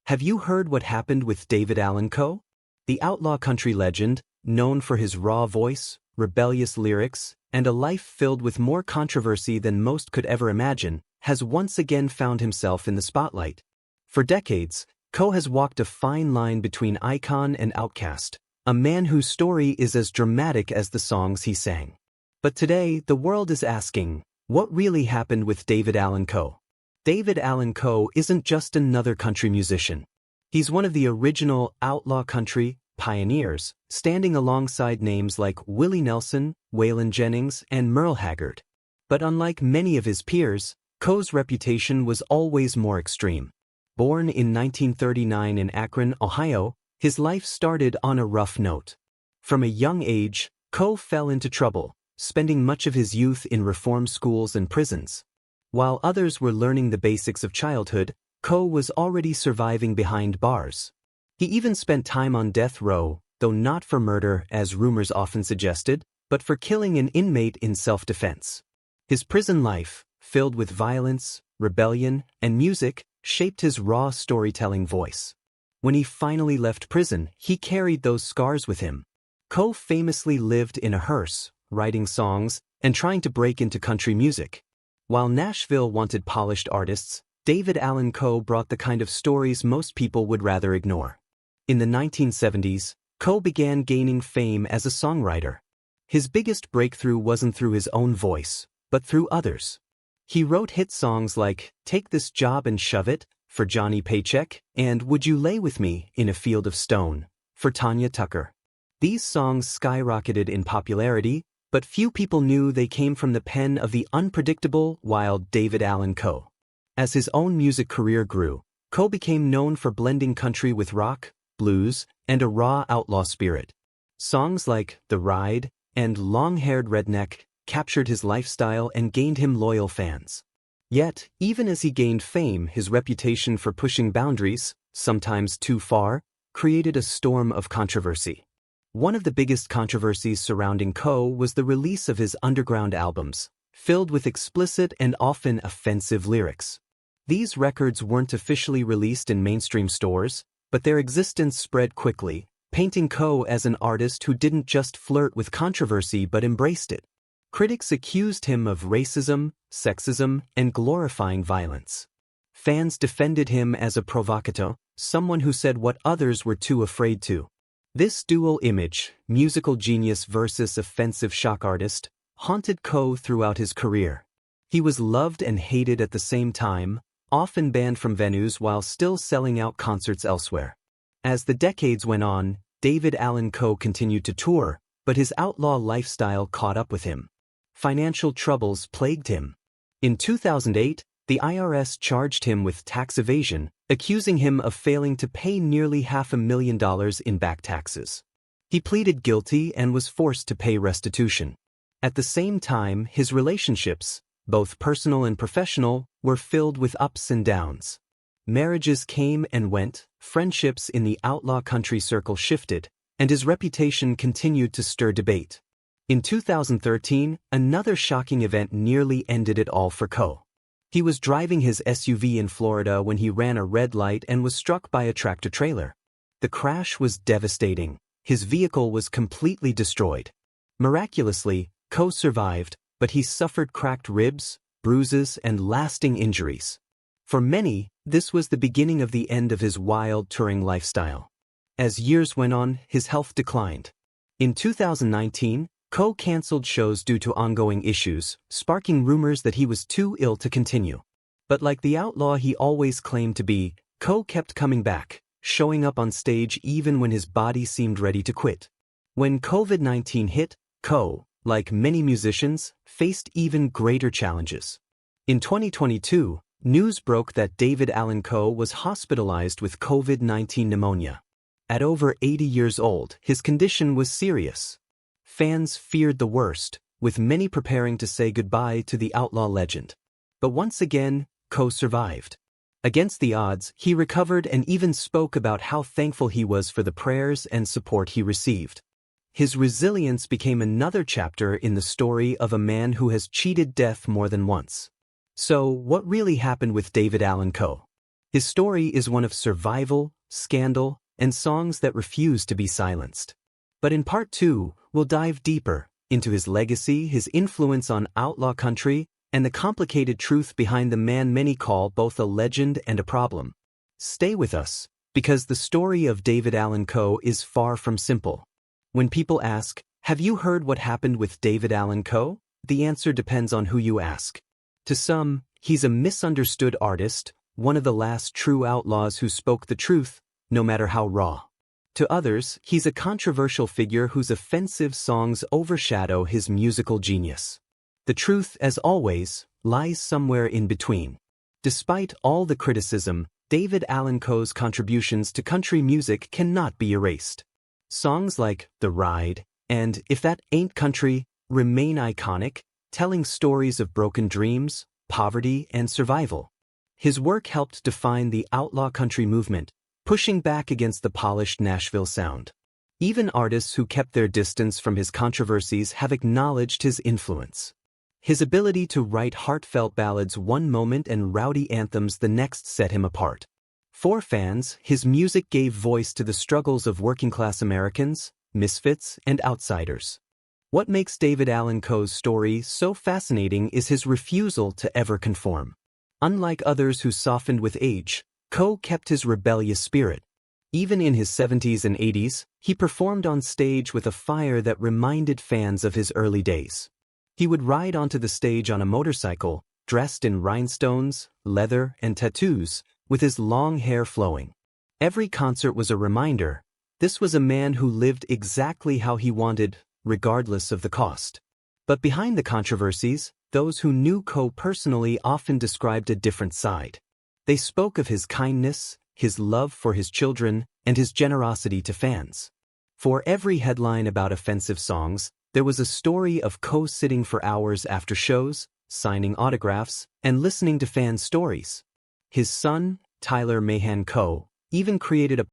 Have you heard what happened with David Allan Coe? The outlaw country legend, known for his raw voice, rebellious lyrics, and a life filled with more controversy than most could ever imagine, has once again found himself in the spotlight. For decades, Coe has walked a fine line between icon and outcast, a man whose story is as dramatic as the songs he sang. But today, the world is asking, what really happened with David Allan Coe? David Allan Coe isn't just another country musician. He's one of the original outlaw country pioneers, standing alongside names like Willie Nelson, Waylon Jennings, and Merle Haggard. But unlike many of his peers, Coe's reputation was always more extreme. Born in 1939 in Akron, Ohio, his life started on a rough note. From a young age, Coe fell into trouble, spending much of his youth in reform schools and prisons. While others were learning the basics of childhood, Coe was already surviving behind bars. He even spent time on death row, though not for murder as rumors often suggested, but for killing an inmate in self-defense. His prison life, filled with violence, rebellion, and music, shaped his raw storytelling voice. When he finally left prison, he carried those scars with him. Coe famously lived in a hearse, writing songs, and trying to break into country music. While Nashville wanted polished artists, David Allan Coe brought the kind of stories most people would rather ignore. In the 1970s, Coe began gaining fame as a songwriter. His biggest breakthrough wasn't through his own voice, but through others. He wrote hit songs like Take This Job and Shove It for Johnny Paycheck and Would You Lay With Me in a Field of Stone for Tanya Tucker. These songs skyrocketed in popularity, but few people knew they came from the pen of the unpredictable, wild David Allan Coe. As his own music career grew, Coe became known for blending country with rock, blues, and a raw outlaw spirit. Songs like The Ride and Long-Haired Redneck captured his lifestyle and gained him loyal fans. Yet, even as he gained fame, his reputation for pushing boundaries, sometimes too far, created a storm of controversy. One of the biggest controversies surrounding Coe was the release of his underground albums, filled with explicit and often offensive lyrics. These records weren't officially released in mainstream stores, but their existence spread quickly, painting Coe as an artist who didn't just flirt with controversy but embraced it. Critics accused him of racism, sexism, and glorifying violence. Fans defended him as a provocateur, someone who said what others were too afraid to. This dual image, musical genius versus offensive shock artist, haunted Coe throughout his career. He was loved and hated at the same time, often banned from venues while still selling out concerts elsewhere. As the decades went on, David Allan Coe continued to tour, but his outlaw lifestyle caught up with him. Financial troubles plagued him. In 2008, the IRS charged him with tax evasion, accusing him of failing to pay nearly $500,000 in back taxes. He pleaded guilty and was forced to pay restitution. At the same time, his relationships, both personal and professional, were filled with ups and downs. Marriages came and went, friendships in the outlaw country circle shifted, and his reputation continued to stir debate. In 2013, another shocking event nearly ended it all for Coe. He was driving his SUV in Florida when he ran a red light and was struck by a tractor-trailer. The crash was devastating. His vehicle was completely destroyed. Miraculously, Coe survived, but he suffered cracked ribs, bruises, and lasting injuries. For many, this was the beginning of the end of his wild touring lifestyle. As years went on, his health declined. In 2019, Coe canceled shows due to ongoing issues, sparking rumors that he was too ill to continue. But like the outlaw he always claimed to be, Coe kept coming back, showing up on stage even when his body seemed ready to quit. When COVID-19 hit, Coe, like many musicians, faced even greater challenges. In 2022, news broke that David Allan Coe was hospitalized with COVID-19 pneumonia. At over 80 years old, his condition was serious. Fans feared the worst, with many preparing to say goodbye to the outlaw legend. But once again, Coe survived. Against the odds, he recovered and even spoke about how thankful he was for the prayers and support he received. His resilience became another chapter in the story of a man who has cheated death more than once. So, what really happened with David Allan Coe? His story is one of survival, scandal, and songs that refuse to be silenced. But in part 2, we'll dive deeper into his legacy, his influence on outlaw country, and the complicated truth behind the man many call both a legend and a problem. Stay with us, because the story of David Allan Coe is far from simple. When people ask, "Have you heard what happened with David Allan Coe?" the answer depends on who you ask. To some, he's a misunderstood artist, one of the last true outlaws who spoke the truth, no matter how raw. To others, he's a controversial figure whose offensive songs overshadow his musical genius. The truth, as always, lies somewhere in between. Despite all the criticism, David Allan Coe's contributions to country music cannot be erased. Songs like "The Ride" and "If That Ain't Country" remain iconic, telling stories of broken dreams, poverty, and survival. His work helped define the outlaw country movement, pushing back against the polished Nashville sound. Even artists who kept their distance from his controversies have acknowledged his influence. His ability to write heartfelt ballads one moment and rowdy anthems the next set him apart. For fans, his music gave voice to the struggles of working-class Americans, misfits, and outsiders. What makes David Allan Coe's story so fascinating is his refusal to ever conform. Unlike others who softened with age, Coe kept his rebellious spirit. Even in his 70s and 80s, he performed on stage with a fire that reminded fans of his early days. He would ride onto the stage on a motorcycle, dressed in rhinestones, leather, and tattoos, with his long hair flowing. Every concert was a reminder. This was a man who lived exactly how he wanted, regardless of the cost. But behind the controversies, those who knew Coe personally often described a different side. They spoke of his kindness, his love for his children, and his generosity to fans. For every headline about offensive songs, there was a story of Coe sitting for hours after shows, signing autographs, and listening to fans' stories. His son, Tyler Mahan Coe, even created a